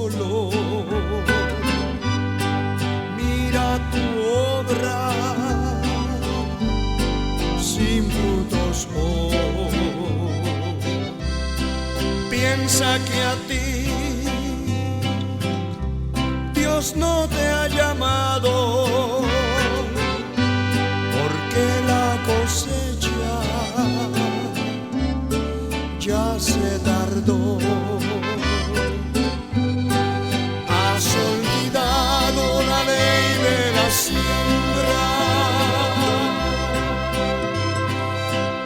solo. Mira tu obra sin frutos hoy. Piensa que a ti Dios no te ha llamado, porque la cosecha ya se tardó. Has olvidado la ley de la siembra,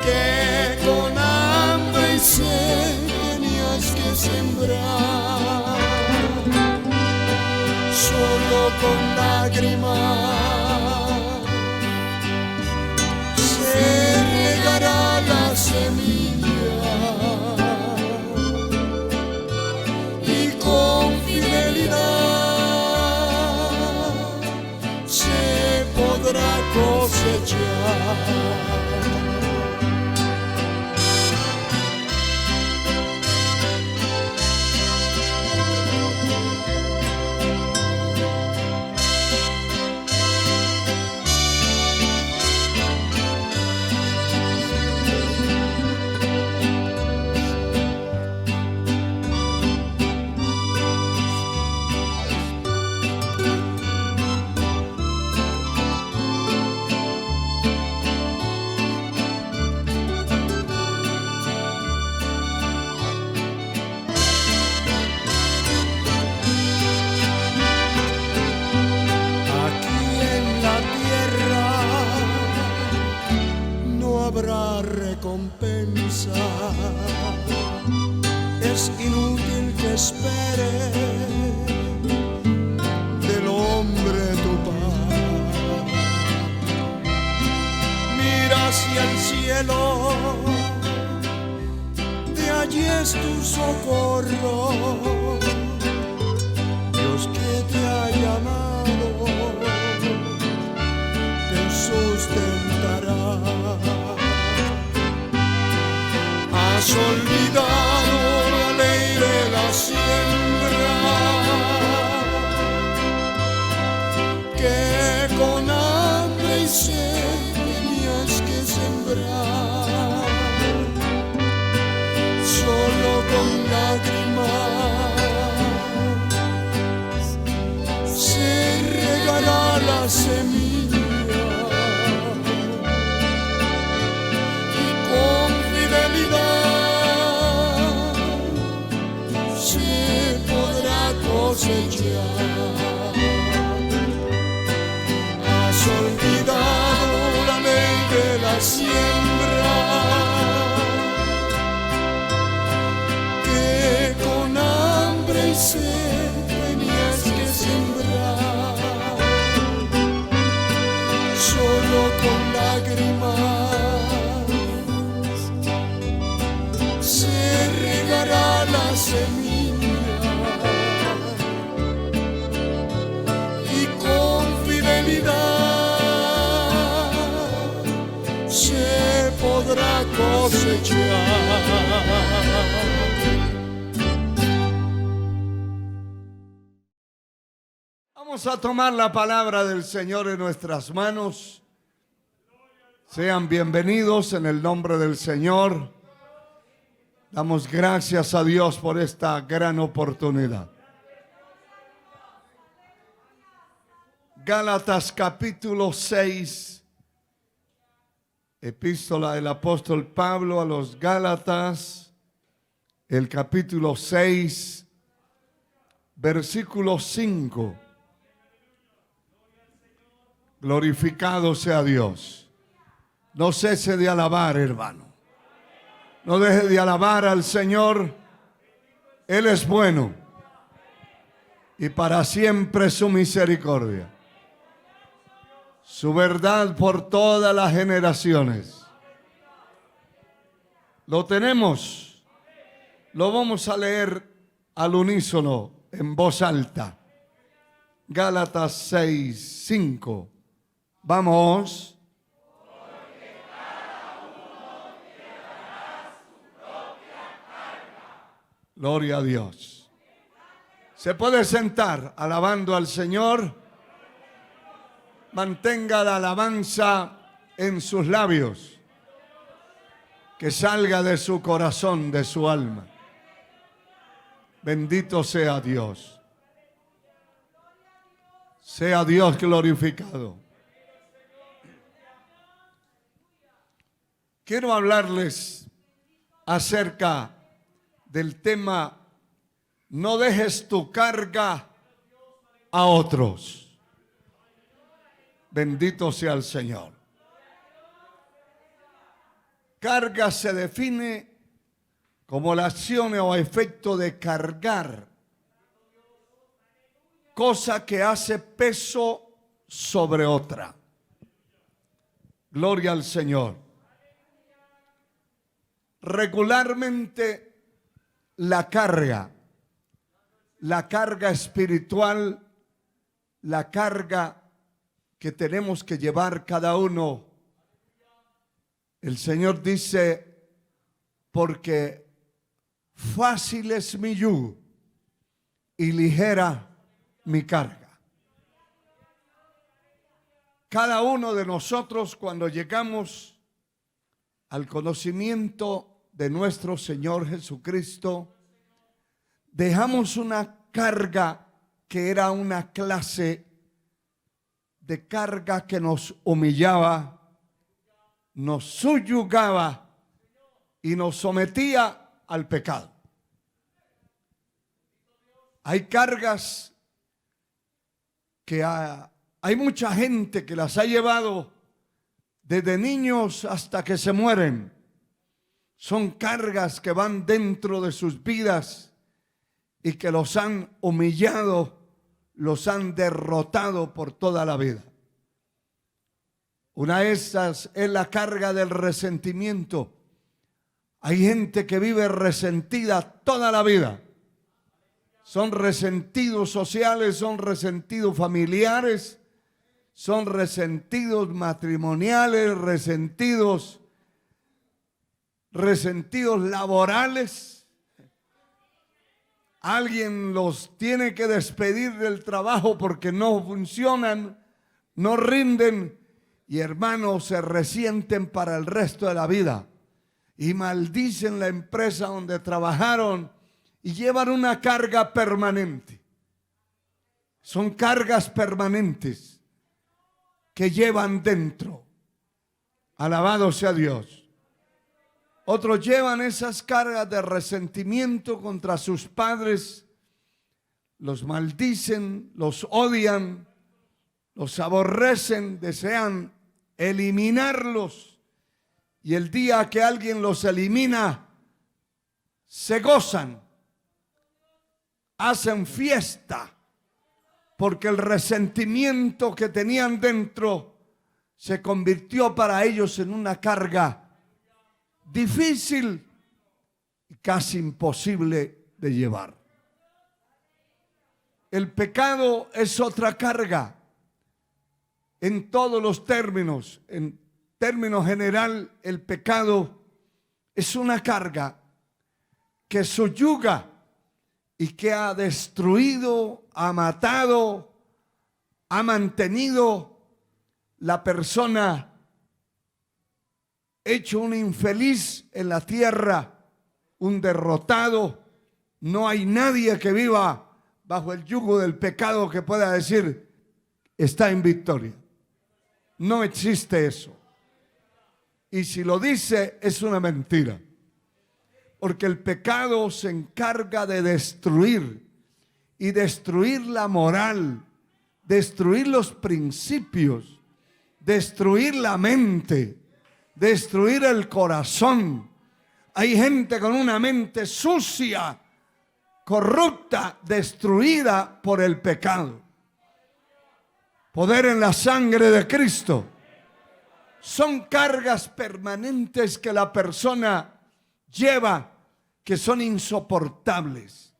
que con hambre y sed tenías que sembrar. Solo con lágrimas se regará la semilla, y con fidelidad se podrá cosechar. Recompensa, es inútil que espere del hombre tu paz. Mira hacia el cielo, de allí es tu socorro. Dios que te ha llamado te sustentará. Has olvidado la ley de la siembra, que con hambre y sed tenías que sembrar. Solo con lágrimas se regará la semilla, has olvidado la ley de la siembra, que con hambre y sed tenías que sembrar. Solo con lágrimas se regará la semilla, se podrá cosechar. Vamos a tomar la palabra del Señor en nuestras manos. Sean bienvenidos en el nombre del Señor. Damos gracias a Dios por esta gran oportunidad. Gálatas capítulo 6, epístola del apóstol Pablo a los Gálatas, el capítulo 6, versículo 5. Glorificado sea Dios. No cese de alabar, hermano. No deje de alabar al Señor. Él es bueno y para siempre su misericordia. Su verdad por todas las generaciones. Lo tenemos. Lo vamos a leer al unísono, en voz alta. Gálatas 6, 5. Vamos. Porque cada uno llevará su propia carga. Gloria a Dios. Se puede sentar alabando al Señor. Mantenga la alabanza en sus labios. Que salga de su corazón, de su alma. Bendito sea Dios. Sea Dios glorificado. Quiero hablarles acerca del tema: no dejes tu carga a otros. Bendito sea el Señor. Carga se define como la acción o efecto de cargar, cosa que hace peso sobre otra. Gloria al Señor. Regularmente la carga espiritual, la carga que tenemos que llevar cada uno, el Señor dice: porque fácil es mi yugo y ligera mi carga. Cada uno de nosotros, cuando llegamos al conocimiento de nuestro Señor Jesucristo, dejamos una carga que era una clase de carga que nos humillaba, nos subyugaba y nos sometía al pecado. Hay cargas que hay mucha gente que las ha llevado desde niños hasta que se mueren. Son cargas que van dentro de sus vidas y que los han humillado, los han derrotado por toda la vida. Una de esas es la carga del resentimiento. Hay gente que vive resentida toda la vida. Son resentidos sociales, son resentidos familiares, son resentidos matrimoniales, resentidos laborales. Alguien los tiene que despedir del trabajo porque no funcionan, no rinden, y hermanos, se resienten para el resto de la vida y maldicen la empresa donde trabajaron y llevan una carga permanente. Son cargas permanentes que llevan dentro. Alabado sea Dios. Otros llevan esas cargas de resentimiento contra sus padres, los maldicen, los odian, los aborrecen, desean eliminarlos, y el día que alguien los elimina, se gozan, hacen fiesta, porque el resentimiento que tenían dentro se convirtió para ellos en una carga difícil y casi imposible de llevar. El pecado es otra carga en todos los términos. En términos general, el pecado es una carga que subyuga y que ha destruido, ha matado, ha mantenido la persona hecho un infeliz en la tierra, un derrotado. No hay nadie que viva bajo el yugo del pecado que pueda decir está en victoria. No existe eso. Y si lo dice, es una mentira. Porque el pecado se encarga de destruir, y destruir la moral, destruir los principios, destruir la mente, destruir el corazón. Hay gente con una mente sucia, corrupta, destruida por el pecado. Poder en la sangre de Cristo. Son cargas permanentes que la persona lleva, que son insoportables.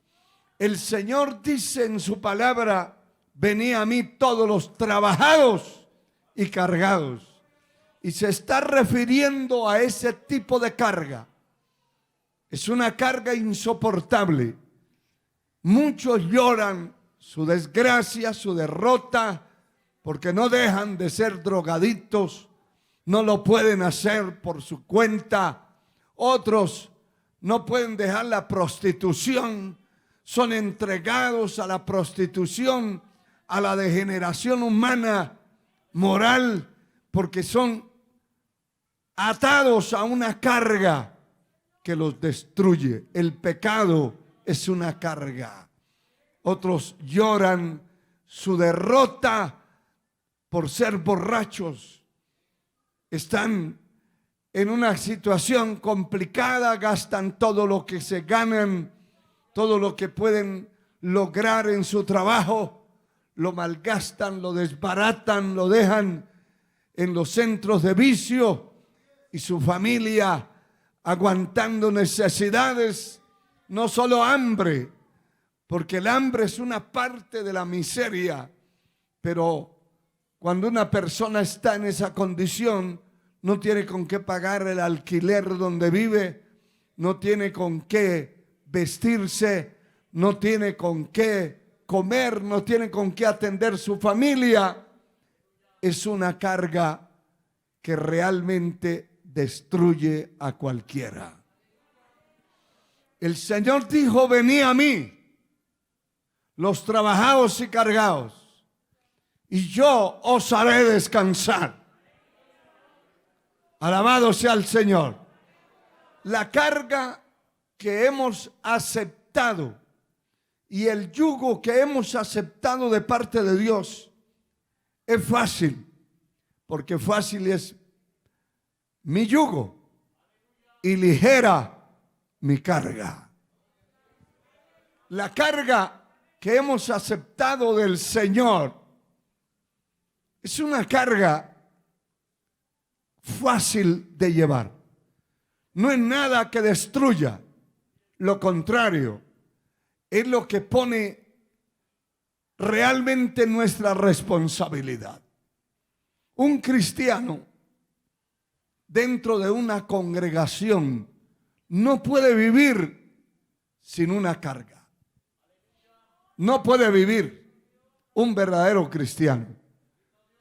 El Señor dice en su palabra: venid a mí todos los trabajados y cargados. Y se está refiriendo a ese tipo de carga. Es una carga insoportable. Muchos lloran su desgracia, su derrota, porque no dejan de ser drogadictos, no lo pueden hacer por su cuenta. Otros no pueden dejar la prostitución, son entregados a la prostitución, a la degeneración humana, moral, porque son atados a una carga que los destruye. El pecado es una carga. Otros lloran su derrota por ser borrachos. Están en una situación complicada, gastan todo lo que se ganan, todo lo que pueden lograr en su trabajo, lo malgastan, lo desbaratan, lo dejan en los centros de vicio, y su familia aguantando necesidades, no solo hambre, porque el hambre es una parte de la miseria, pero cuando una persona está en esa condición, no tiene con qué pagar el alquiler donde vive, no tiene con qué vestirse, no tiene con qué comer, no tiene con qué atender su familia. Es una carga que realmente destruye a cualquiera. El Señor dijo: venid a mí, los trabajados y cargados, y yo os haré descansar. Alabado sea el Señor. La carga que hemos aceptado y el yugo que hemos aceptado de parte de Dios es fácil, porque fácil es mi yugo y ligera mi carga. La carga que hemos aceptado del Señor es una carga fácil de llevar. No es nada que destruya. Lo contrario, es lo que pone realmente nuestra responsabilidad. Un cristiano dentro de una congregación no puede vivir sin una carga. No puede vivir un verdadero cristiano.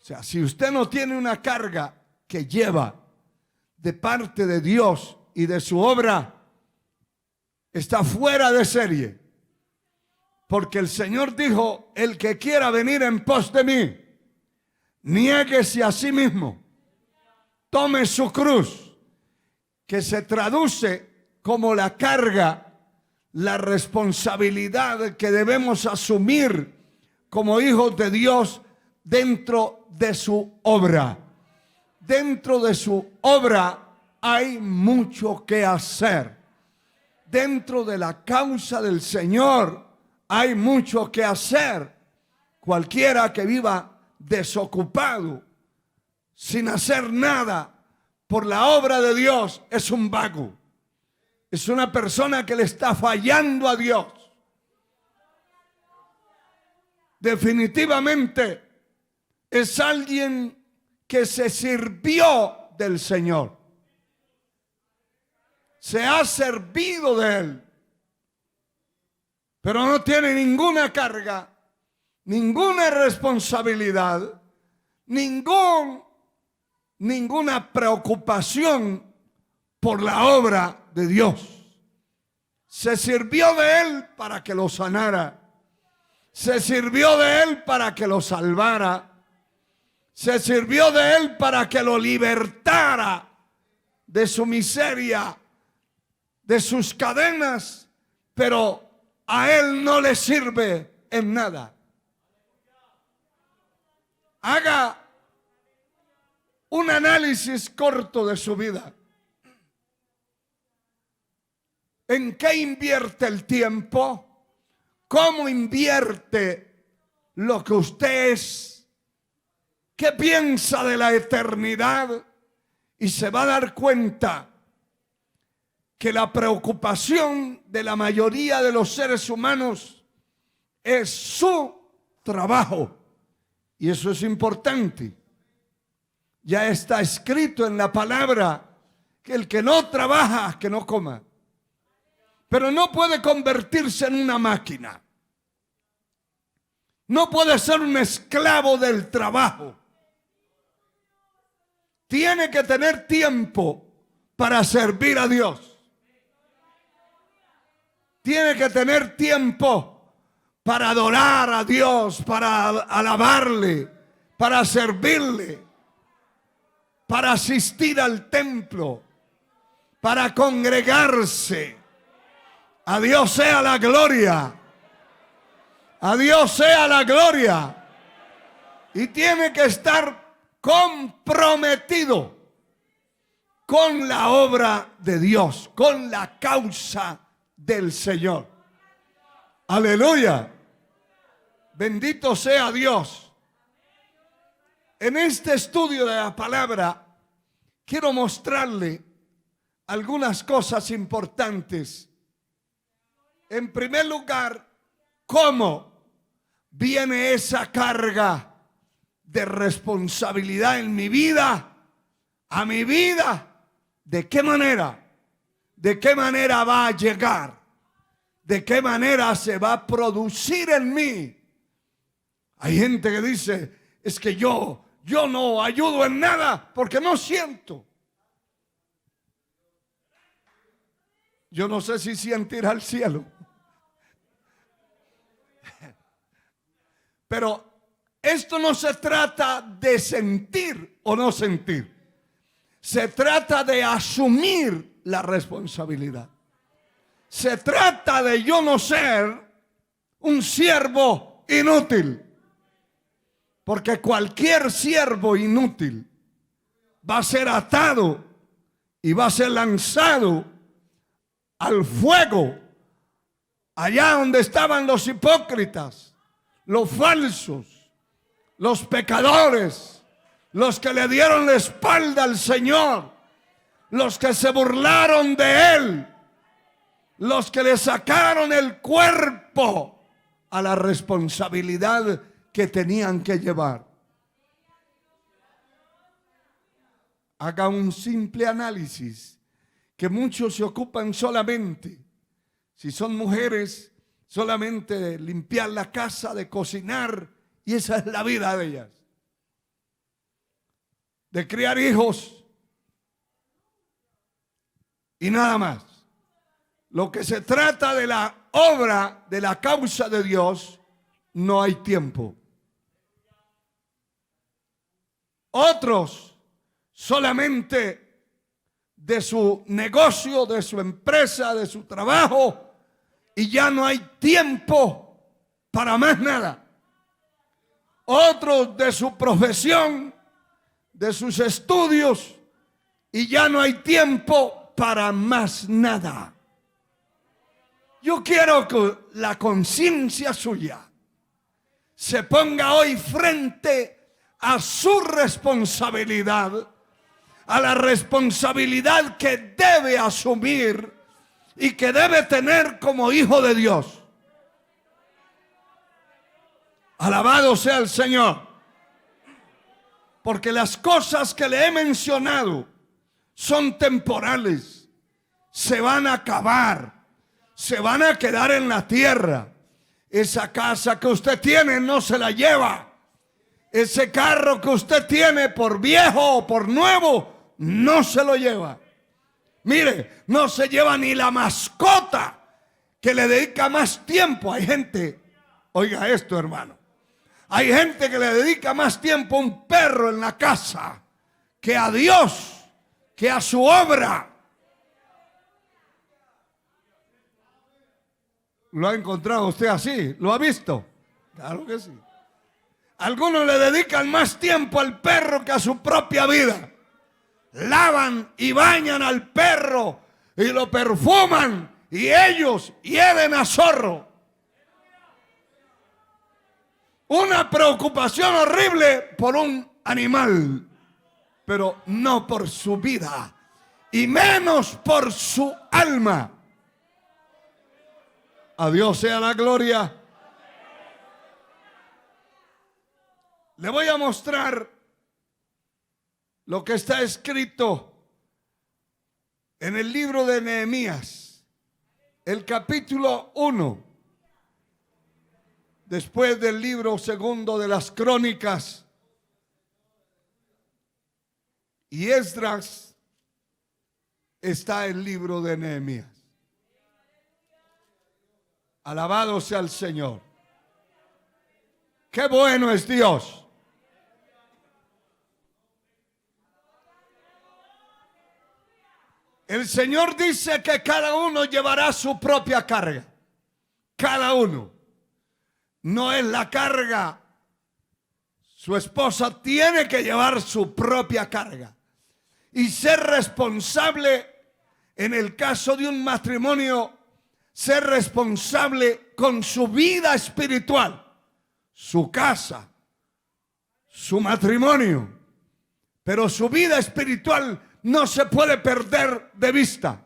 O sea, si usted no tiene una carga que lleva de parte de Dios y de su obra, está fuera de serie. Porque el Señor dijo: el que quiera venir en pos de mí, niéguese a sí mismo, tome su cruz, que se traduce como la carga, la responsabilidad que debemos asumir como hijos de Dios dentro de su obra. Dentro de su obra hay mucho que hacer. Dentro de la causa del Señor hay mucho que hacer. Cualquiera que viva desocupado, sin hacer nada por la obra de Dios, es un vago. Es una persona que le está fallando a Dios. Definitivamente es alguien que se sirvió del Señor. Se ha servido de Él, pero no tiene ninguna carga, ninguna responsabilidad, ninguna preocupación por la obra de Dios. Se sirvió de Él para que lo sanara. Se sirvió de Él para que lo salvara. Se sirvió de Él para que lo libertara de su miseria, de sus cadenas, pero a Él no le sirve en nada. Haga un análisis corto de su vida. ¿En qué invierte el tiempo? ¿Cómo invierte lo que usted es? ¿Qué piensa de la eternidad? Y se va a dar cuenta que la preocupación de la mayoría de los seres humanos es su trabajo. Y eso es importante. Ya está escrito en la palabra que el que no trabaja, que no coma. Pero no puede convertirse en una máquina. No puede ser un esclavo del trabajo. Tiene que tener tiempo para servir a Dios. Tiene que tener tiempo para adorar a Dios, para alabarle, para servirle, para asistir al templo, para congregarse. A Dios sea la gloria. A Dios sea la gloria. Y tiene que estar comprometido con la obra de Dios, con la causa del Señor. Aleluya. Bendito sea Dios. En este estudio de la palabra quiero mostrarle algunas cosas importantes. En primer lugar, cómo viene esa carga de responsabilidad en mi vida, a mi vida. ¿De qué manera? ¿De qué manera va a llegar? ¿De qué manera se va a producir en mí? Hay gente que dice, es que yo no ayudo en nada porque no siento. Yo no sé si siento ir al cielo. Pero esto no se trata de sentir o no sentir. Se trata de asumir la responsabilidad. Se trata de yo no ser un siervo inútil. Porque cualquier siervo inútil va a ser atado y va a ser lanzado al fuego, allá donde estaban los hipócritas, los falsos, los pecadores, los que le dieron la espalda al Señor, los que se burlaron de Él, los que le sacaron el cuerpo a la responsabilidad que tenían que llevar. Haga un simple análisis, que muchos se ocupan solamente, si son mujeres, solamente de limpiar la casa, de cocinar, y esa es la vida de ellas. De criar hijos y nada más. Lo que se trata de la obra, de la causa de Dios, no hay tiempo. Otros solamente de su negocio, de su empresa, de su trabajo, y ya no hay tiempo para más nada. Otros de su profesión, de sus estudios, y ya no hay tiempo para más nada. Yo quiero que la conciencia suya se ponga hoy frente a su responsabilidad, a la responsabilidad que debe asumir y que debe tener como hijo de Dios. Alabado sea el Señor. Porque las cosas que le he mencionado son temporales, se van a acabar, se van a quedar en la tierra. Esa casa que usted tiene no se la lleva. Ese carro que usted tiene, por viejo o por nuevo, no se lo lleva. Mire, no se lleva ni la mascota que le dedica más tiempo. Hay gente, oiga esto, hermano, hay gente que le dedica más tiempo a un perro en la casa que a Dios, que a su obra. ¿Lo ha encontrado usted así? ¿Lo ha visto? Claro que sí. Algunos le dedican más tiempo al perro que a su propia vida. Lavan y bañan al perro y lo perfuman, y ellos hieden a zorro. Una preocupación horrible por un animal, pero no por su vida, y menos por su alma. A Dios sea la gloria. Le voy a mostrar lo que está escrito en el libro de Nehemías, el capítulo 1, Después del libro segundo de las Crónicas y Esdras está el libro de Nehemías. Alabado sea el Señor. Qué bueno es Dios. El Señor dice que cada uno llevará su propia carga. Cada uno. No es la carga. Su esposa tiene que llevar su propia carga y ser responsable. En el caso de un matrimonio, ser responsable con su vida espiritual, su casa, su matrimonio. Pero su vida espiritual no se puede perder de vista.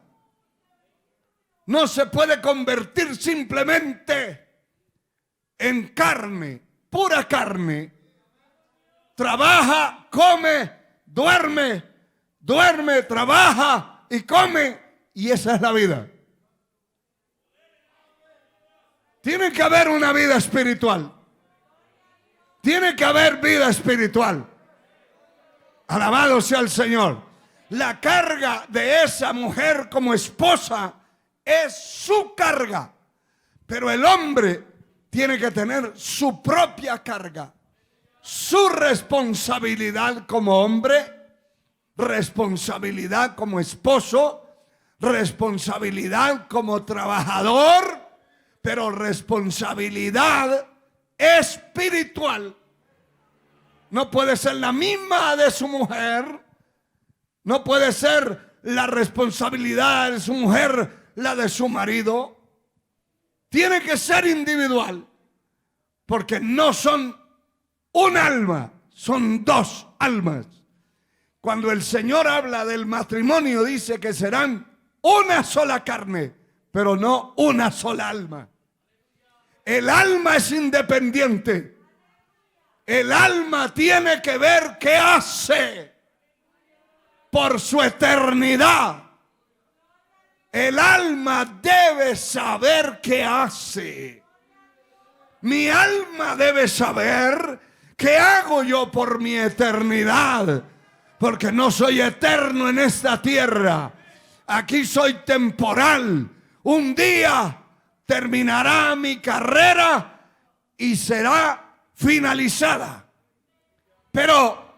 No se puede convertir simplemente en carne, pura carne. Trabaja, come, duerme, trabaja y come, y esa es la vida. Tiene que haber una vida espiritual. Tiene que haber vida espiritual. Alabado sea el Señor. La carga de esa mujer como esposa es su carga, pero el hombre tiene que tener su propia carga, su responsabilidad como hombre, responsabilidad como esposo, responsabilidad como trabajador, pero responsabilidad espiritual. No puede ser la misma de su mujer, no puede ser la responsabilidad de su mujer la de su marido. Tiene que ser individual, porque no son un alma, son dos almas. Cuando el Señor habla del matrimonio, dice que serán una sola carne, pero no una sola alma. El alma es independiente. El alma tiene que ver qué hace por su eternidad. El alma debe saber qué hace. Mi alma debe saber qué hago yo por mi eternidad. Porque no soy eterno en esta tierra. Aquí soy temporal. Un día terminará mi carrera y será finalizada. Pero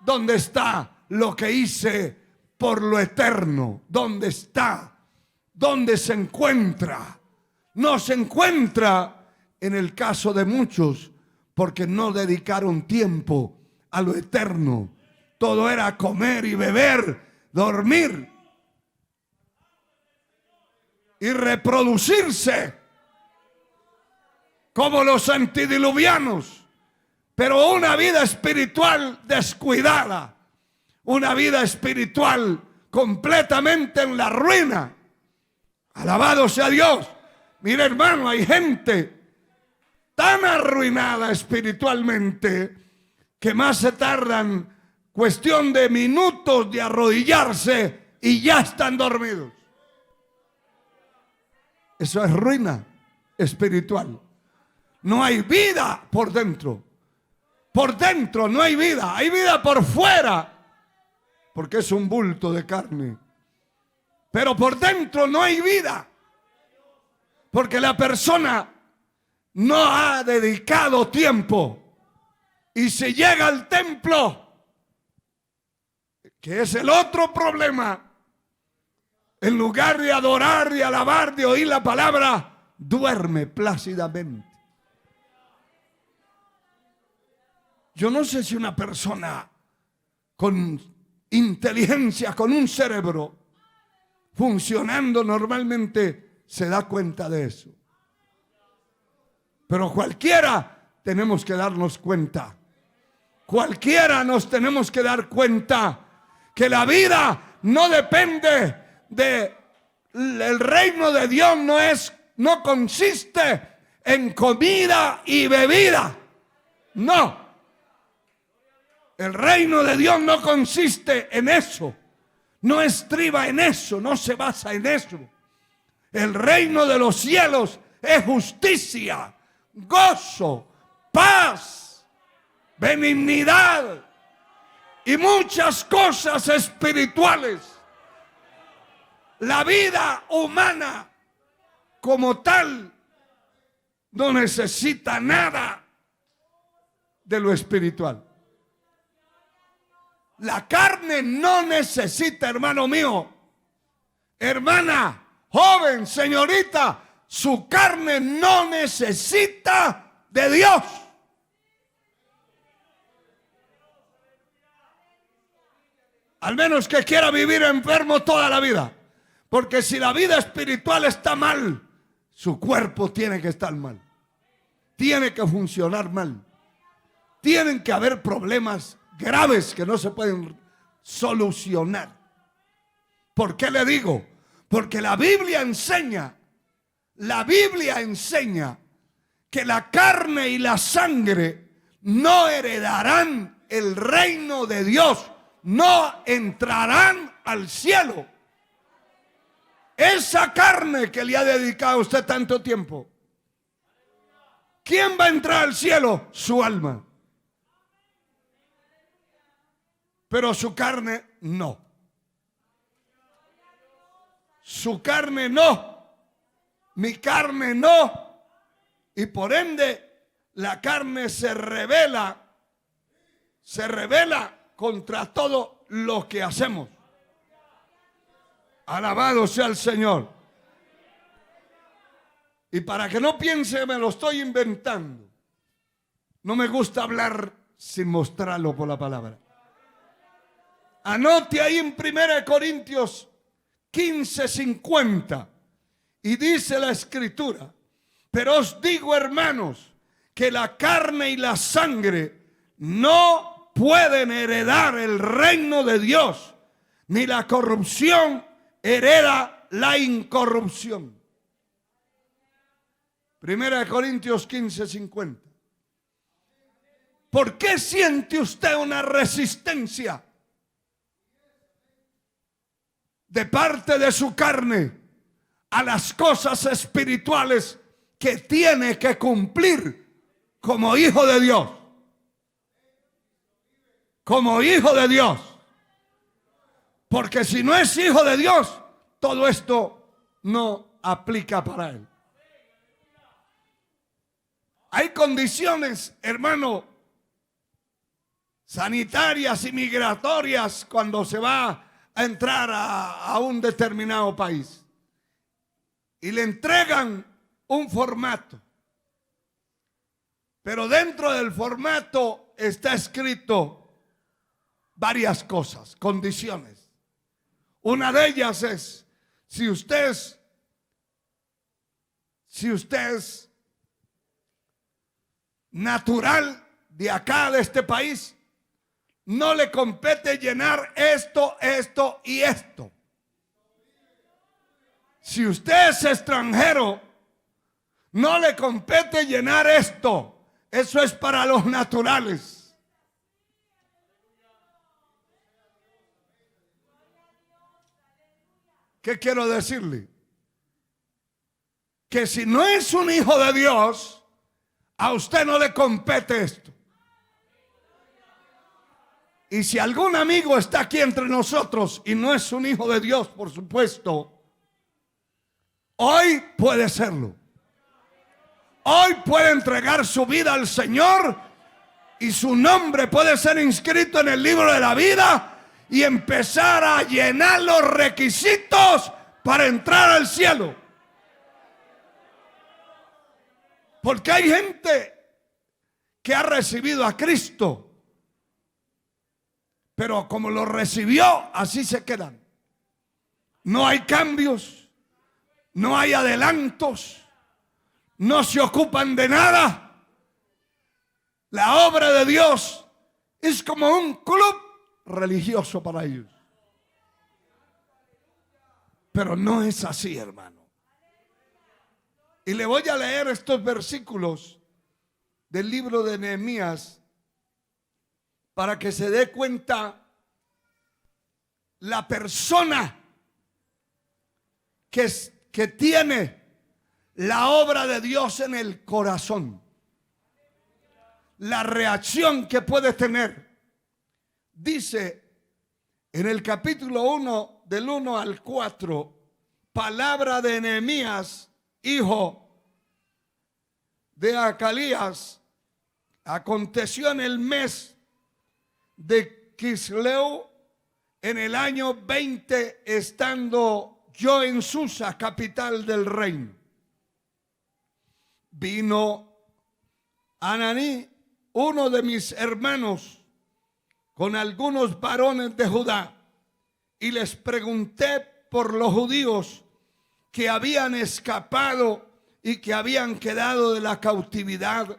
¿dónde está lo que hice por lo eterno? ¿Dónde está? ¿Dónde se encuentra? No se encuentra en el caso de muchos, porque no dedicaron tiempo a lo eterno. Todo era comer y beber, dormir y reproducirse como los antediluvianos. Pero una vida espiritual descuidada, una vida espiritual completamente en la ruina. Alabado sea Dios. Mira, hermano, hay gente tan arruinada espiritualmente que más se tardan cuestión de minutos de arrodillarse y ya están dormidos. Eso es ruina espiritual. No hay vida por dentro. Por dentro no hay vida. Hay vida por fuera, porque es un bulto de carne. Pero por dentro no hay vida, porque la persona no ha dedicado tiempo. Y si llega al templo, que es el otro problema, en lugar de adorar, de alabar, de oír la palabra, duerme plácidamente. Yo no sé si una persona con inteligencia, con un cerebro funcionando normalmente, se da cuenta de eso. Pero cualquiera tenemos que darnos cuenta. Cualquiera nos tenemos que dar cuenta que la vida no depende el reino de Dios no consiste en comida y bebida. No. El reino de Dios no consiste en eso. No estriba en eso, no se basa en eso. El reino de los cielos es justicia, gozo, paz, benignidad y muchas cosas espirituales. La vida humana como tal no necesita nada de lo espiritual. La carne no necesita, hermano mío, hermana, joven, señorita, su carne no necesita de Dios. Al menos que quiera vivir enfermo toda la vida. Porque si la vida espiritual está mal, su cuerpo tiene que estar mal. Tiene que funcionar mal. Tienen que haber problemas graves que no se pueden solucionar. ¿Por qué le digo? Porque la Biblia enseña que la carne y la sangre no heredarán el reino de Dios, no entrarán al cielo. Esa carne que le ha dedicado a usted tanto tiempo, ¿quién va a entrar al cielo? Su alma. Pero su carne no. Su carne no. Mi carne no. Y por ende la carne se rebela contra todo lo que hacemos. Alabado sea el Señor. Y para que no piense que me lo estoy inventando, no me gusta hablar sin mostrarlo por la palabra. Anote ahí en 1 Corintios 15:50 y dice la Escritura: pero os digo, hermanos, que la carne y la sangre no pueden heredar el reino de Dios, ni la corrupción hereda la incorrupción. 1 Corintios 15:50. ¿Por qué siente usted una resistencia de parte de su carne a las cosas espirituales que tiene que cumplir como hijo de Dios? Como hijo de Dios. Porque si no es hijo de Dios, todo esto no aplica para él. Hay condiciones, hermano, sanitarias y migratorias cuando se va a entrar a un determinado país. Y le entregan un formato. Pero dentro del formato está escrito varias cosas, condiciones. Una de ellas es, si usted es natural de acá, de este país, no le compete llenar esto, esto y esto. Si usted es extranjero, no le compete llenar esto. Eso es para los naturales. ¿Qué quiero decirle? Que si no es un hijo de Dios, a usted no le compete esto. Y si algún amigo está aquí entre nosotros y no es un hijo de Dios, por supuesto, hoy puede serlo. Hoy puede entregar su vida al Señor y su nombre puede ser inscrito en el libro de la vida y empezar a llenar los requisitos para entrar al cielo. Porque hay gente que ha recibido a Cristo, pero como lo recibió, así se quedan. No hay cambios, no hay adelantos, no se ocupan de nada. La obra de Dios es como un club religioso para ellos. Pero no es así, hermano. Y le voy a leer estos versículos del libro de Nehemías para que se dé cuenta la persona que tiene la obra de Dios en el corazón. la reacción que puede tener. Dice en el capítulo 1, del 1 al 4, palabra de Nehemías, hijo de Acalías. Aconteció en el mes de Quisleu, en el año 20, estando yo en Susa, capital del reino. Vino Ananí, uno de mis hermanos, con algunos varones de Judá, y les pregunté por los judíos que habían escapado y que habían quedado de la cautividad,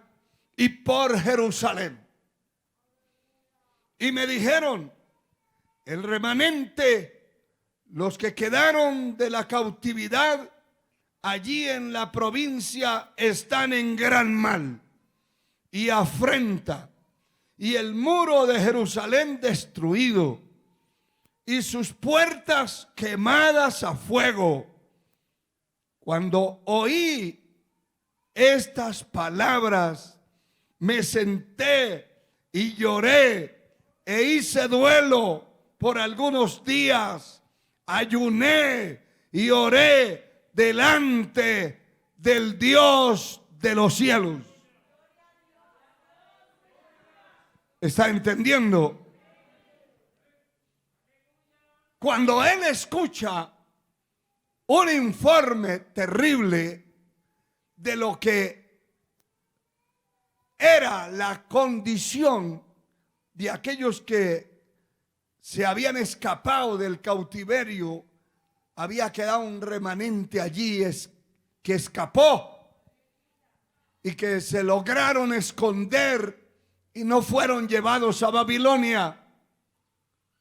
y por Jerusalén. Y me dijeron: el remanente, los que quedaron de la cautividad allí en la provincia, están en gran mal y afrenta, y el muro de Jerusalén destruido, y sus puertas quemadas a fuego. Cuando oí estas palabras, me senté y lloré e hice duelo por algunos días. Ayuné y oré delante del Dios de los cielos. ¿Está entendiendo? Cuando él escucha un informe terrible de lo que era la condición de aquellos que se habían escapado del cautiverio, había quedado un remanente allí que escapó y que se lograron esconder y no fueron llevados a Babilonia.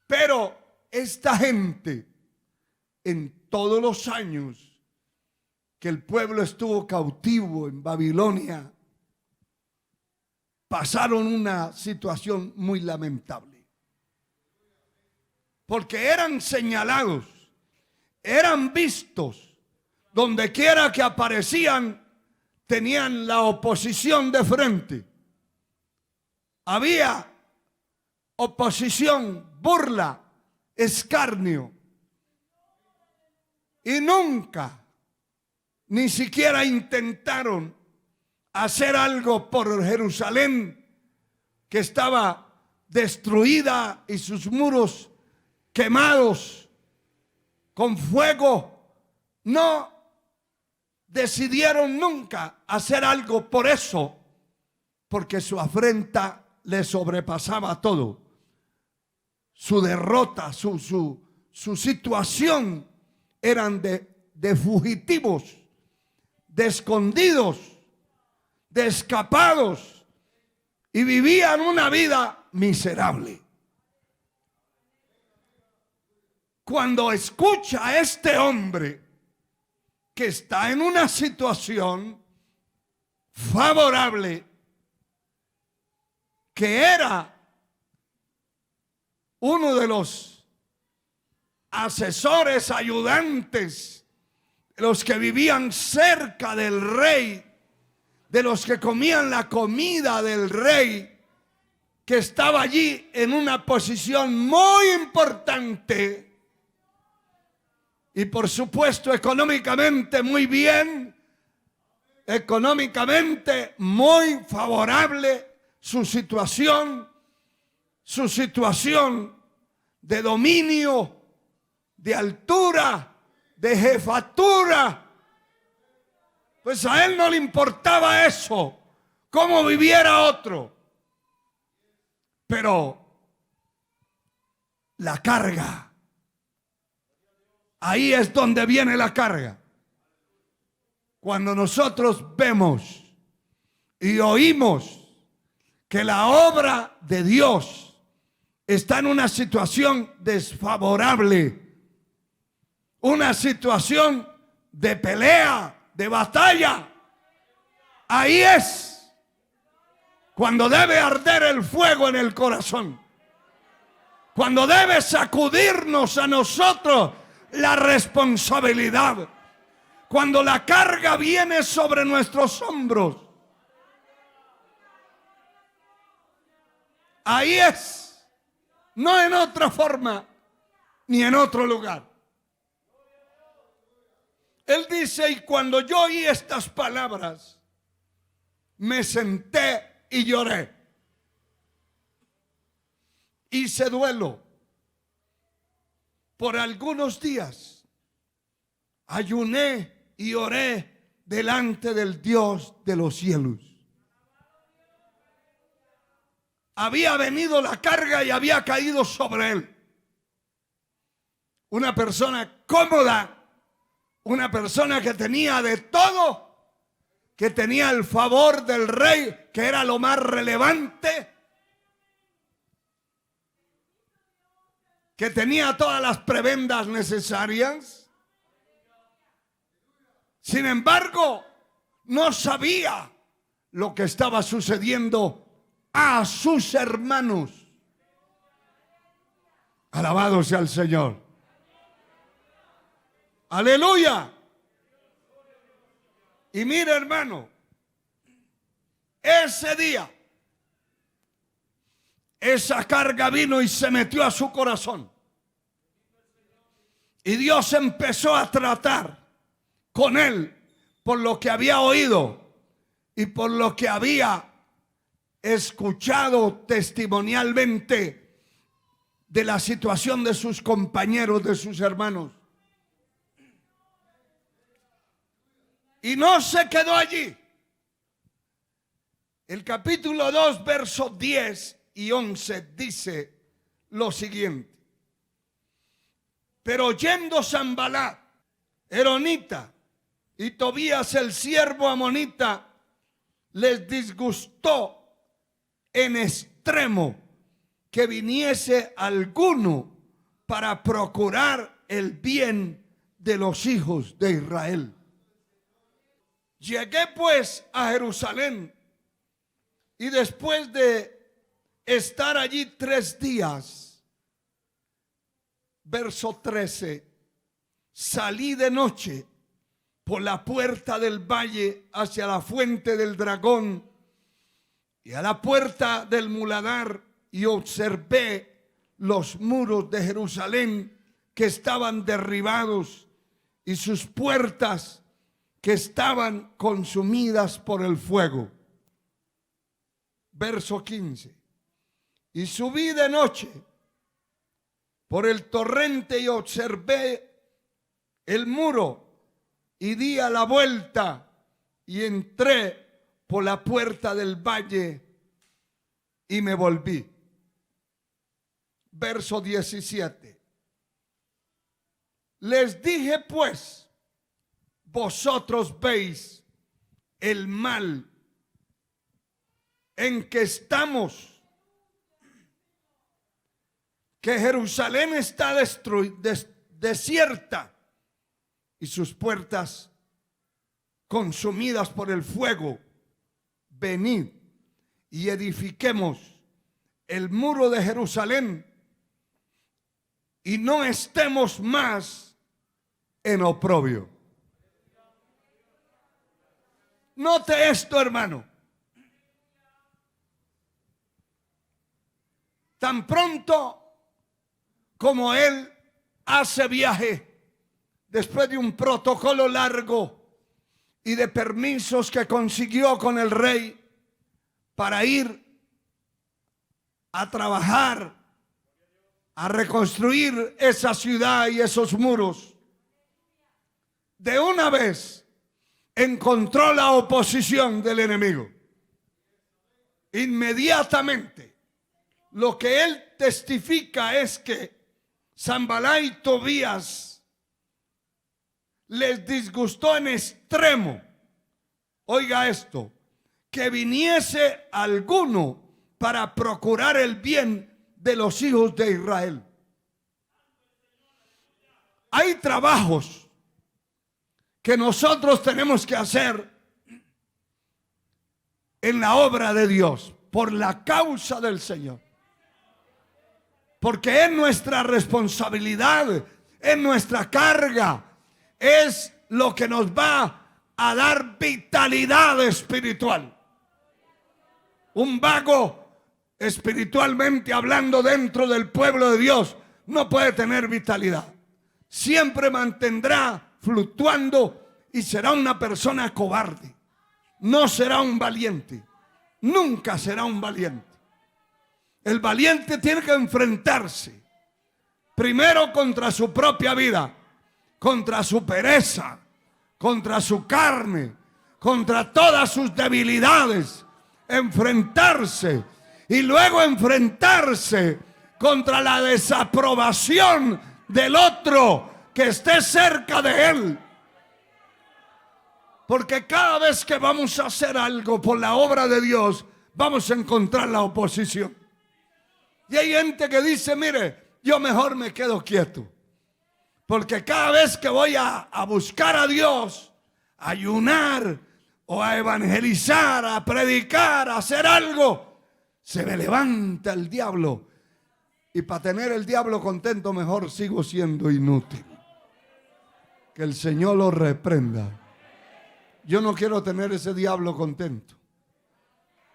Pero esta gente, en todos los años que el pueblo estuvo cautivo en Babilonia, pasaron una situación muy lamentable. Porque eran señalados, eran vistos, donde quiera que aparecían, tenían la oposición de frente. Había oposición, burla, escarnio. Y nunca, ni siquiera intentaron hacer algo por Jerusalén, que estaba destruida y sus muros quemados con fuego. No decidieron nunca hacer algo por eso, porque su afrenta le sobrepasaba todo. Su derrota, su situación eran de fugitivos, de escondidos, de escapados, y vivían una vida miserable. Cuando escucha a este hombre que está en una situación favorable, que era uno de los asesores, ayudantes, los que vivían cerca del rey, de los que comían la comida del rey, que estaba allí en una posición muy importante y por supuesto económicamente muy bien, económicamente muy favorable su situación de dominio, de altura, de jefatura. Pues a él no le importaba eso, cómo viviera otro. Pero la carga, ahí es donde viene la carga. Cuando nosotros vemos y oímos que la obra de Dios está en una situación desfavorable, una situación de pelea, de batalla, ahí es cuando debe arder el fuego en el corazón, cuando debe sacudirnos a nosotros la responsabilidad, cuando la carga viene sobre nuestros hombros. Ahí es, no en otra forma ni en otro lugar. Él dice, y cuando yo oí estas palabras, me senté y lloré. Hice duelo por algunos días. Ayuné y oré delante del Dios de los cielos. Había venido la carga y había caído sobre él. Una persona cómoda, una persona que tenía de todo, que tenía el favor del rey, que era lo más relevante, que tenía todas las prebendas necesarias. Sin embargo, no sabía lo que estaba sucediendo a sus hermanos. Alabado sea el Señor. Aleluya. Y mira, hermano, ese día esa carga vino y se metió a su corazón. Y Dios empezó a tratar con él por lo que había oído y por lo que había escuchado testimonialmente de la situación de sus compañeros, de sus hermanos. Y no se quedó allí. El capítulo 2, versos 10 y 11 dice lo siguiente. Pero oyendo Sanbalat, Eronita y Tobías el siervo amonita, les disgustó en extremo que viniese alguno para procurar el bien de los hijos de Israel. Llegué pues a Jerusalén y después de estar allí 3 días, verso 13, salí de noche por la puerta del valle hacia la fuente del dragón y a la puerta del muladar, y observé los muros de Jerusalén que estaban derribados y sus puertas que estaban consumidas por el fuego. Verso 15. Y subí de noche por el torrente y observé el muro y di a la vuelta y entré por la puerta del valle y me volví. Verso 17. Les dije pues, vosotros veis el mal en que estamos, que Jerusalén está desierta y sus puertas consumidas por el fuego. Venid y edifiquemos el muro de Jerusalén y no estemos más en oprobio. Note esto, hermano. Tan pronto como él hace viaje, después de un protocolo largo y de permisos que consiguió con el rey para ir a trabajar, a reconstruir esa ciudad y esos muros, de una vez encontró la oposición del enemigo. Inmediatamente lo que él testifica es que Sanbalat y Tobías les disgustó en extremo, oiga esto, que viniese alguno para procurar el bien de los hijos de Israel. Hay trabajos que nosotros tenemos que hacer en la obra de Dios, por la causa del Señor. Porque es nuestra responsabilidad, es nuestra carga, es lo que nos va a dar vitalidad espiritual. Un vago espiritualmente hablando dentro del pueblo de Dios, no puede tener vitalidad. Siempre mantendrá fluctuando y será una persona cobarde. No será un valiente. Nunca será un valiente. El valiente tiene que enfrentarse primero contra su propia vida, contra su pereza, contra su carne, contra todas sus debilidades. Enfrentarse y luego enfrentarse contra la desaprobación del otro que esté cerca de él. Porque cada vez que vamos a hacer algo por la obra de Dios, vamos a encontrar la oposición. Y hay gente que dice, mire, yo mejor me quedo quieto. Porque cada vez que voy a buscar a Dios, a ayunar o a evangelizar, a predicar, a hacer algo, se me levanta el diablo. Y para tener el diablo contento, mejor sigo siendo inútil. Que el Señor lo reprenda. Yo no quiero tener ese diablo contento.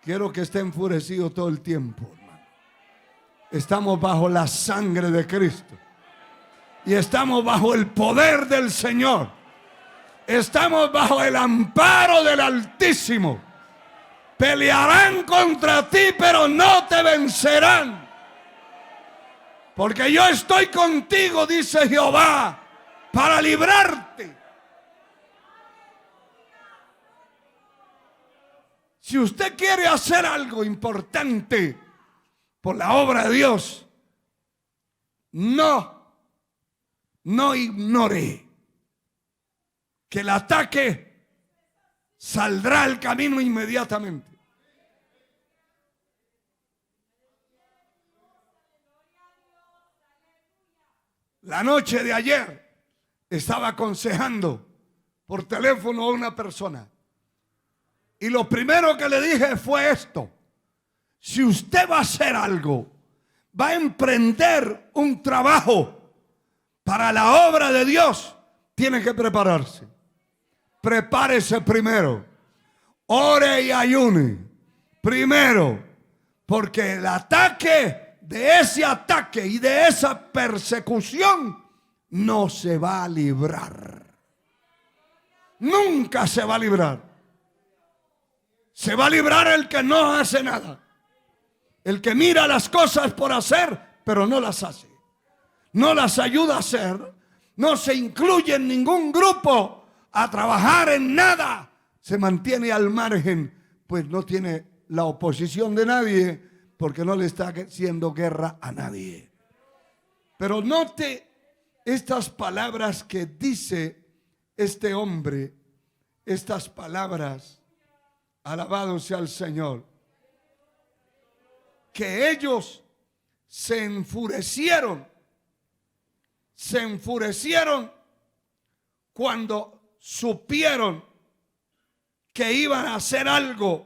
Quiero que esté enfurecido todo el tiempo, hermano. Estamos bajo la sangre de Cristo. Y estamos bajo el poder del Señor. Estamos bajo el amparo del Altísimo. Pelearán contra ti, pero no te vencerán. Porque yo estoy contigo, dice Jehová, para librarte. Si usted quiere hacer algo importante por la obra de Dios, no ignore que el ataque saldrá al camino inmediatamente. La noche de ayer estaba aconsejando por teléfono a una persona. Y lo primero que le dije fue esto: si usted va a hacer algo, va a emprender un trabajo para la obra de Dios, tiene que prepararse. Prepárese primero. Ore y ayune primero, porque el ataque de ese ataque y de esa persecución no se va a librar. Nunca se va a librar. Se va a librar el que no hace nada. El que mira las cosas por hacer, pero no las hace. No las ayuda a hacer. No se incluye en ningún grupo a trabajar en nada. Se mantiene al margen, pues no tiene la oposición de nadie, porque no le está haciendo guerra a nadie. Pero note estas palabras que dice este hombre, estas palabras. Alabado sea el Señor. Que ellos se enfurecieron cuando supieron que iban a hacer algo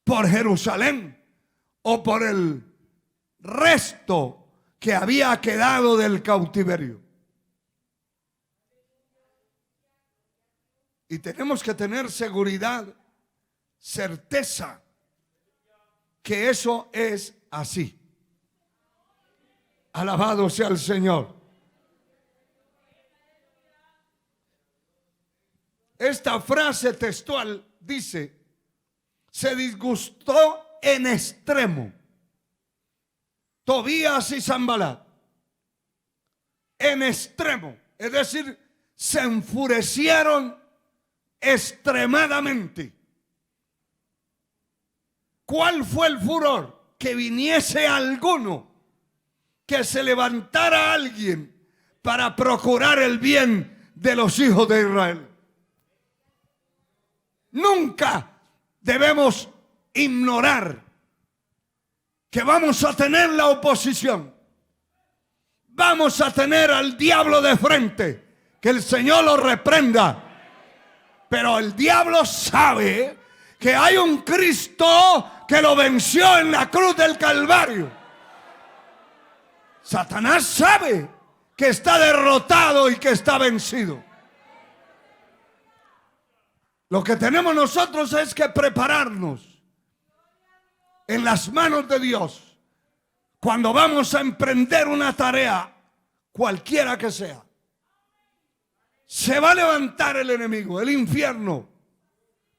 por Jerusalén o por el resto que había quedado del cautiverio. Y tenemos que tener seguridad, certeza, que eso es así. Alabado sea el Señor. Esta frase textual dice: se disgustó en extremo Tobías y Sanbalat. En extremo, es decir, se enfurecieron extremadamente. ¿Cuál fue el furor? Que viniese alguno, que se levantara alguien para procurar el bien de los hijos de Israel. Nunca debemos ignorar que vamos a tener la oposición. Vamos a tener al diablo de frente. Que el Señor lo reprenda. Pero el diablo sabe que hay un Cristo que lo venció en la cruz del Calvario. Satanás sabe que está derrotado y que está vencido. Lo que tenemos nosotros es que prepararnos en las manos de Dios, cuando vamos a emprender una tarea, cualquiera que sea, se va a levantar el enemigo, el infierno,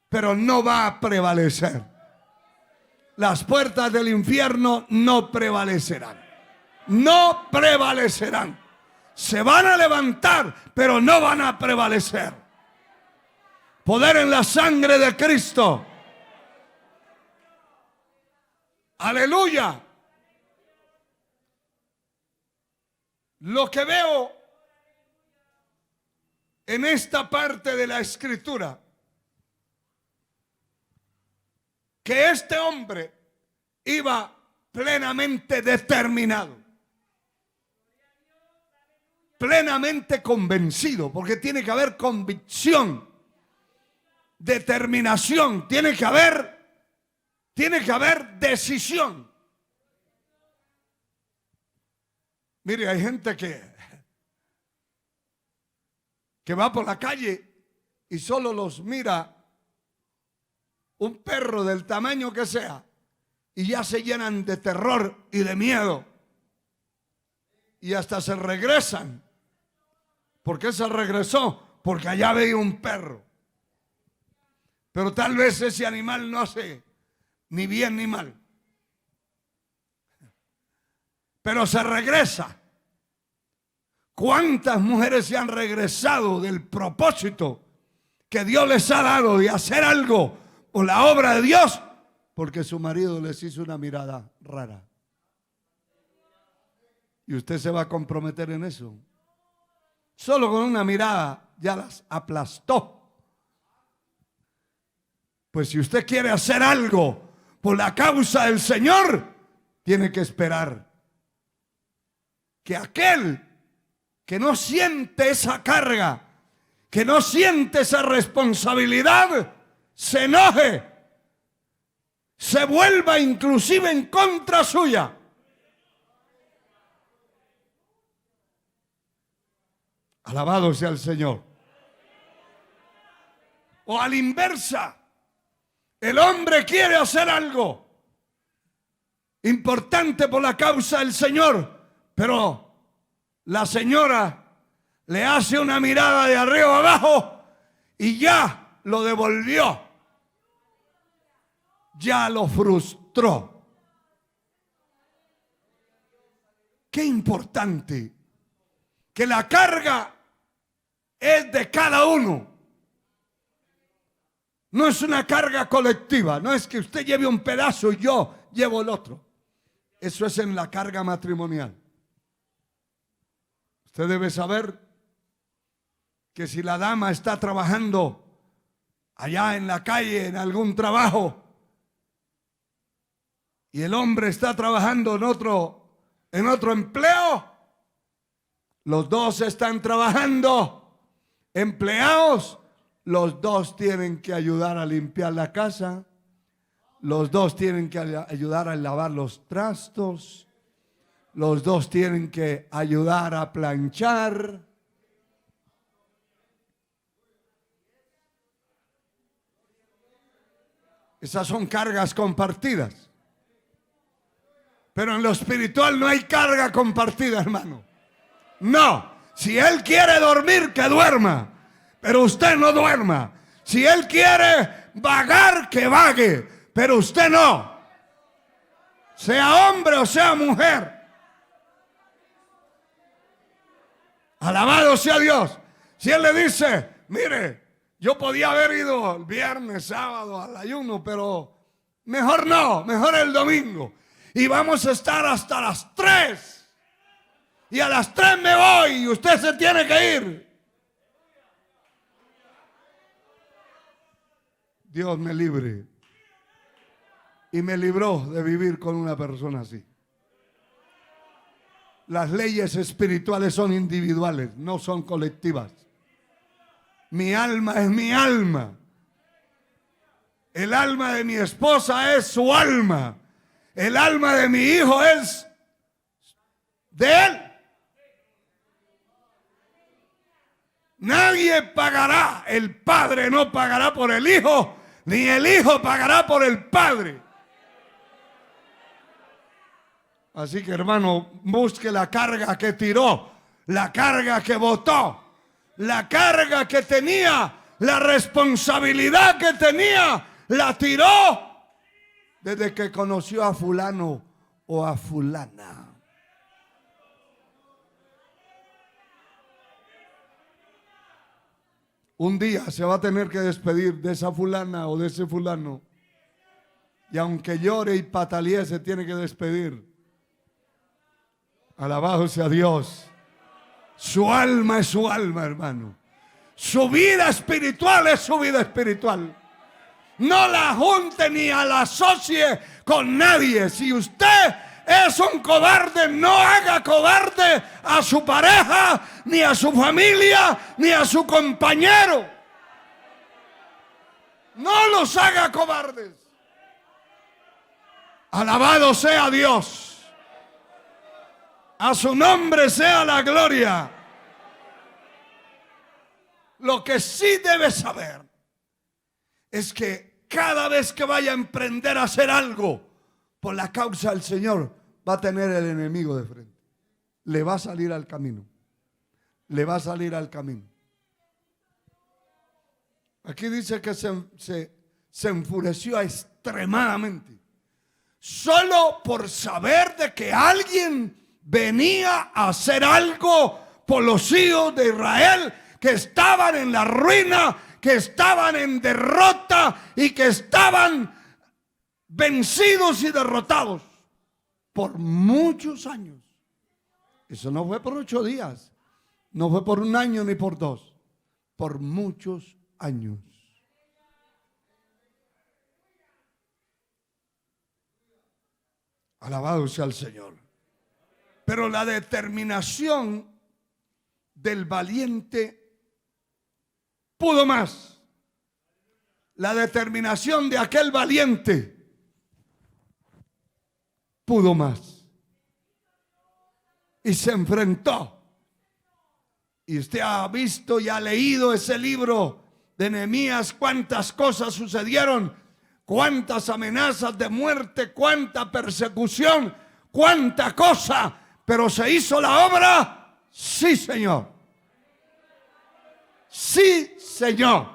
pero no va a prevalecer. Las puertas del infierno no prevalecerán. No prevalecerán. Se van a levantar, pero no van a prevalecer. Poder en la sangre de Cristo. Aleluya. Lo que veo en esta parte de la Escritura, que este hombre iba plenamente determinado, plenamente convencido, porque tiene que haber convicción, determinación, tiene que haber decisión. Mire, hay gente que va por la calle y solo los mira un perro del tamaño que sea y ya se llenan de terror y de miedo y hasta se regresan. ¿Por qué se regresó? Porque allá veía un perro. Pero tal vez ese animal no hace ni bien ni mal, pero se regresa. ¿Cuántas mujeres se han regresado del propósito que Dios les ha dado de hacer algo por la obra de Dios? Porque su marido les hizo una mirada rara. Y usted se va a comprometer en eso. Solo con una mirada ya las aplastó. Pues si usted quiere hacer algo por la causa del Señor, tiene que esperar que aquel que no siente esa carga, que no siente esa responsabilidad, se enoje, se vuelva inclusive en contra suya. Alabado sea el Señor. O a la inversa, el hombre quiere hacer algo importante por la causa del Señor, pero la señora le hace una mirada de arriba abajo y ya lo devolvió, ya lo frustró. Qué importante que la carga es de cada uno. No es una carga colectiva, no es que usted lleve un pedazo y yo llevo el otro. Eso es en la carga matrimonial. Usted debe saber que si la dama está trabajando allá en la calle en algún trabajo y el hombre está trabajando en otro empleo, los dos están trabajando empleados, los dos tienen que ayudar a limpiar la casa, los dos tienen que ayudar a lavar los trastos, los dos tienen que ayudar a planchar. Esas son cargas compartidas. Pero en lo espiritual no hay carga compartida, hermano. No. Si él quiere dormir, que duerma. Pero usted no duerma. Si él quiere vagar, que vague. Pero usted no. Sea hombre o sea mujer. Alabado sea Dios. Si él le dice, mire, yo podía haber ido el viernes, sábado al ayuno, pero mejor no, mejor el domingo. Y vamos a estar hasta las 3. Y a las 3 me voy y usted se tiene que ir. Dios me libre. Y me libró de vivir con una persona así. Las leyes espirituales son individuales, no son colectivas. Mi alma es mi alma. El alma de mi esposa es su alma. El alma de mi hijo es de él. Nadie pagará. El padre no pagará por el hijo, ni el hijo pagará por el padre. Así que, hermano, busque la carga que tiró, la carga que botó, la carga que tenía, la responsabilidad que tenía, la tiró desde que conoció a fulano o a fulana. Un día se va a tener que despedir de esa fulana o de ese fulano. Y aunque llore y patalee, se tiene que despedir. Alabado sea Dios. Su alma es su alma, hermano. Su vida espiritual es su vida espiritual. No la junte ni la asocie con nadie. Si usted es un cobarde, no haga cobarde a su pareja, ni a su familia, ni a su compañero. No los haga cobardes. Alabado sea Dios. A su nombre sea la gloria. Lo que sí debe saber es que cada vez que vaya a emprender a hacer algo por la causa del Señor, va a tener el enemigo de frente. Le va a salir al camino. Le va a salir al camino. Aquí dice que se enfureció extremadamente. Solo por saber de que alguien venía a hacer algo por los hijos de Israel que estaban en la ruina, que estaban en derrota y que estaban vencidos y derrotados por muchos años. Eso no fue por 8 días, no fue por 1 año ni por 2, por muchos años. Alabado sea el Señor. Pero la determinación del valiente pudo más. La determinación de aquel valiente pudo más. Y se enfrentó. Y usted ha visto y ha leído ese libro de Nehemías, cuántas cosas sucedieron, cuántas amenazas de muerte, cuánta persecución, cuánta cosa. Pero se hizo la obra, sí, Señor. Sí, Señor.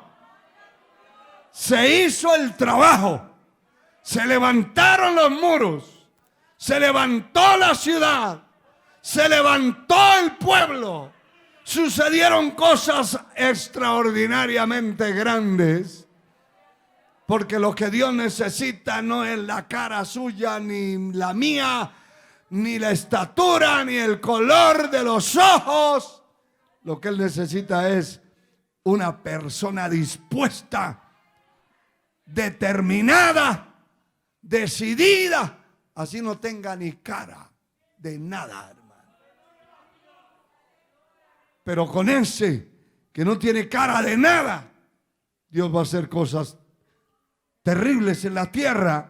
Se hizo el trabajo. Se levantaron los muros. Se levantó la ciudad. Se levantó el pueblo. Sucedieron cosas extraordinariamente grandes. Porque lo que Dios necesita no es la cara suya ni la mía, ni la estatura, ni el color de los ojos. Lo que Él necesita es una persona dispuesta, determinada, decidida, así no tenga ni cara de nada, hermano. Pero con ese que no tiene cara de nada, Dios va a hacer cosas terribles en la tierra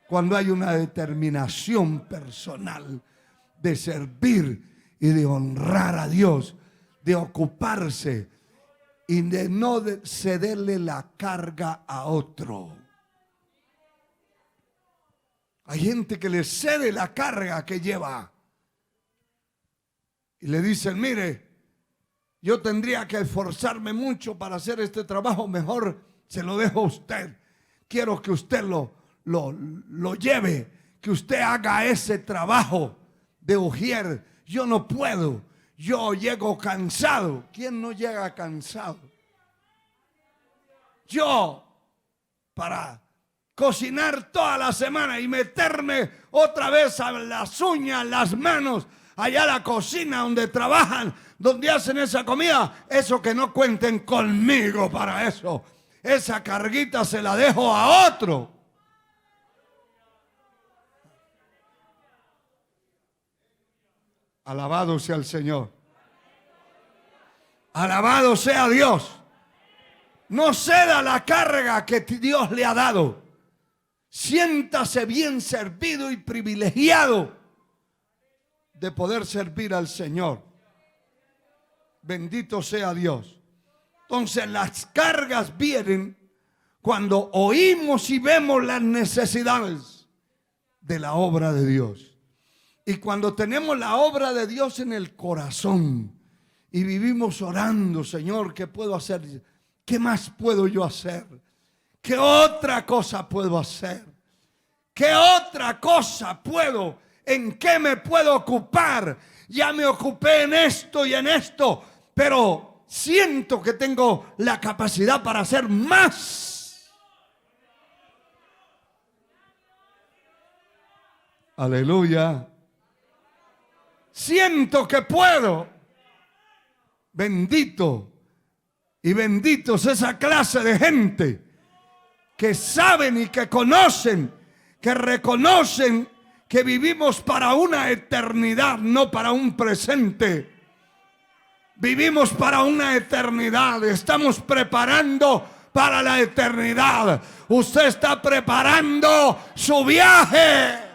cuando hay una determinación personal de servir y de honrar a Dios, de ocuparse y de no cederle la carga a otro. Hay gente que le cede la carga que lleva y le dicen: mire, yo tendría que esforzarme mucho para hacer este trabajo, mejor se lo dejo a usted. Quiero que usted lo lleve, que usted haga ese trabajo de ujier. Yo no puedo, yo llego cansado. ¿Quién no llega cansado? Yo, para cocinar toda la semana y meterme otra vez a las uñas, las manos, allá a la cocina donde trabajan, donde hacen esa comida, eso que no cuenten conmigo para eso. Esa carguita se la dejo a otro. Alabado sea el Señor. Alabado sea Dios. No ceda la carga que Dios le ha dado. Siéntase bien servido y privilegiado de poder servir al Señor. Bendito sea Dios. Entonces las cargas vienen cuando oímos y vemos las necesidades de la obra de Dios. Y cuando tenemos la obra de Dios en el corazón y vivimos orando, Señor, ¿qué puedo hacer? ¿Qué más puedo yo hacer? ¿Qué otra cosa puedo hacer? ¿Qué otra cosa puedo? ¿En qué me puedo ocupar? Ya me ocupé en esto y en esto, pero siento que tengo la capacidad para hacer más. Aleluya. Siento que puedo. Bendito y benditos esa clase de gente que saben y que conocen, que reconocen que vivimos para una eternidad, no para un presente. Vivimos para una eternidad. Estamos preparando para la eternidad. Usted está preparando su viaje.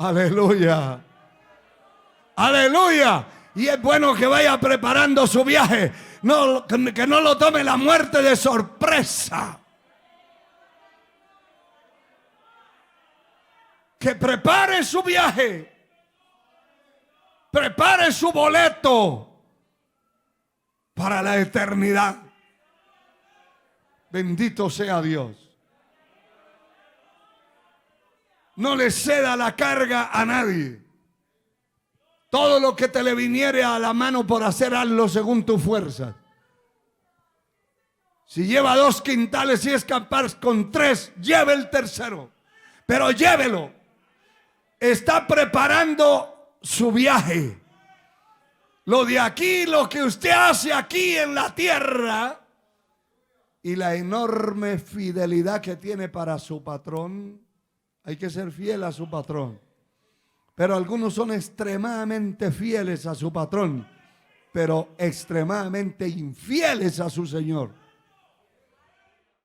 Aleluya. Aleluya. Y es bueno que vaya preparando su viaje. No, que no lo tome la muerte de sorpresa. Que prepare su viaje. Prepare su boleto para la eternidad. Bendito sea Dios. No le ceda la carga a nadie. Todo lo que te le viniere a la mano por hacer, hazlo según tu fuerza. Si lleva 2 quintales y es capaz con 3, lleve el tercero. Pero llévelo. Está preparando su viaje. Lo de aquí, lo que usted hace aquí en la tierra y la enorme fidelidad que tiene para su patrón. Hay que ser fiel a su patrón. Pero algunos son extremadamente fieles a su patrón, pero extremadamente infieles a su Señor.